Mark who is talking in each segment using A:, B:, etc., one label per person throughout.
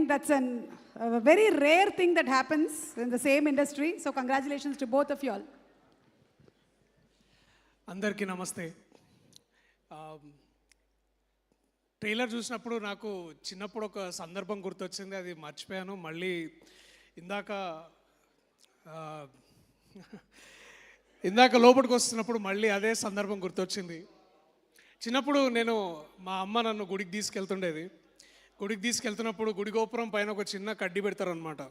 A: think that's a very rare thing that happens in the same industry. So congratulations to both of you all.
B: అందరికీ నమస్తే. Trailer చూసినప్పుడు నాకు చిన్నప్పుడు ఒక సందర్భం గుర్తొచ్చింది, అది మర్చిపోయాను. మళ్ళీ ఇందాక లోపలికి వస్తున్నప్పుడు మళ్ళీ అదే సందర్భం గుర్తొచ్చింది. చిన్నప్పుడు మా అమ్మ నన్ను గుడికి తీసుకెళ్తుండేది. గుడికి తీసుకెళ్తున్నప్పుడు గుడి గోపురం పైన ఒక చిన్న కడ్డీ పెడతారనమాట.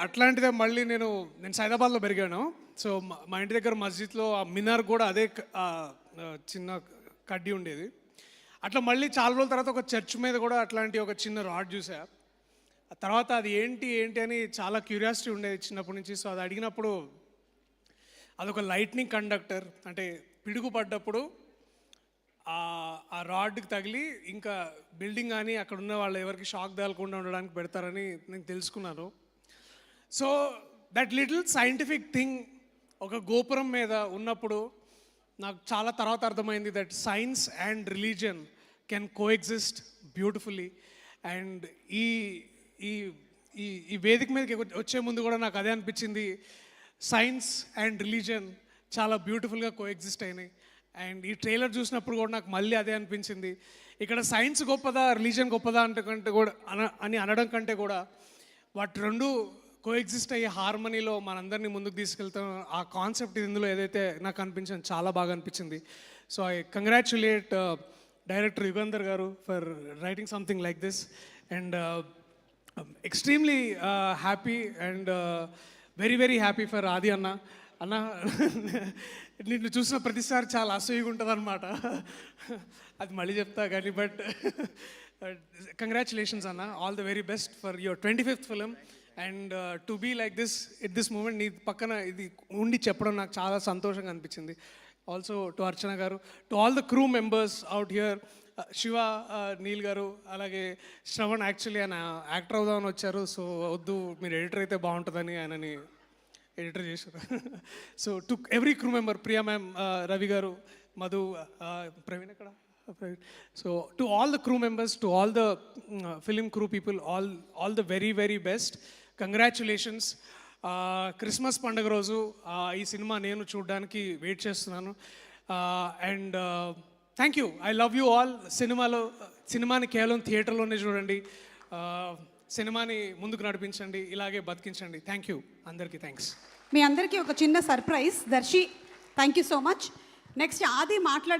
B: అట్లాంటిదే మళ్ళీ నేను సైదాబాద్లో పెరిగాను. సో మా ఇంటి దగ్గర మస్జిద్లో ఆ మినార్ కూడా అదే చిన్న కడ్డీ ఉండేది. అట్లా మళ్ళీ చాలా రోజుల తర్వాత ఒక చర్చ్ మీద కూడా అట్లాంటి ఒక చిన్న రాడ్ చూసా. ఆ తర్వాత అది ఏంటి అని చాలా క్యూరియాసిటీ ఉండేది చిన్నప్పటి నుంచి. సో అది అడిగినప్పుడు అదొక లైట్నింగ్ కండక్టర్, అంటే పిడుగు పడ్డప్పుడు ఆ రాడ్కి తగిలి ఇంకా బిల్డింగ్ కానీ అక్కడ ఉన్న వాళ్ళు ఎవరికి షాక్ తగలకుండా ఉండడానికి పెడతారని నేను తెలుసుకున్నాను. So that little scientific thing ఒక గోపురం మీద ఉన్నప్పుడు నాకు చాలా తర్వాత అర్థమైంది that science and religion can coexist beautifully. And ఈ ఈ వేదిక మీదకి వచ్చే ముందు కూడా నాకు అదే అనిపించింది, సైన్స్ అండ్ రిలీజియన్ చాలా బ్యూటిఫుల్గా కోఎగ్జిస్ట్ అయినాయి. అండ్ ఈ ట్రైలర్ చూసినప్పుడు కూడా నాకు మళ్ళీ అదే అనిపించింది. ఇక్కడ సైన్స్ గొప్పదా రిలీజియన్ గొప్పదా అని అనడం కంటే కూడా వాటి రెండు కోఎగ్జిస్ట్ అయ్యే హార్మనీలో మనందరినీ ముందుకు తీసుకెళ్తాం. ఆ కాన్సెప్ట్ ఇందులో ఏదైతే నాకు అనిపించింది చాలా బాగా అనిపించింది. So I congratulate director Yugandhar గారు for writing something like this. And extremely happy and very very happy for Aadi అన్న. నిన్ను చూసిన ప్రతిసారి చాలా అసూయగా ఉంటుంది అనమాట, అది మళ్ళీ చెప్తా కానీ. బట్ కంగ్రాచులేషన్స్ అన్న, all the very best for your 25th film. And to be like this at this moment, నీ పక్కన ఇది ఉండి చెప్పడం నాకు చాలా సంతోషంగా అనిపించింది. ఆల్సో టు అర్చన గారు, to all the crew members out here, Shiva, Neel గారు, అలాగే శ్రవణ్. యాక్చువల్లీ ఆయన యాక్టర్ అవుదామని వచ్చారు. సో వద్దు, మీరు ఎడిటర్ అయితే బాగుంటుందని ఆయనని ఎడిటర్ చేశారు. So to every crew member, Priya ma'am, Ravi గారు, మధు, ప్రవీణ్ ఎక్కడ, so to all the crew members, to all the film crew people, all the very very best. Congratulations. Christmas పండుగ రోజు ఈ సినిమా నేను చూడడానికి వెయిట్ చేస్తున్నాను. And thank you, I love you all. సినిమాని కేవలం థియేటర్లోనే చూడండి, సినిమాని ముందుకు నడిపించండి, ఇలాగే బతికించండి. థ్యాంక్ యూ అందరికీ, థ్యాంక్స్.
A: మీ అందరికీ ఒక చిన్న surprise. Darsi, thank you so much. Next ఆది మాట్లాడు.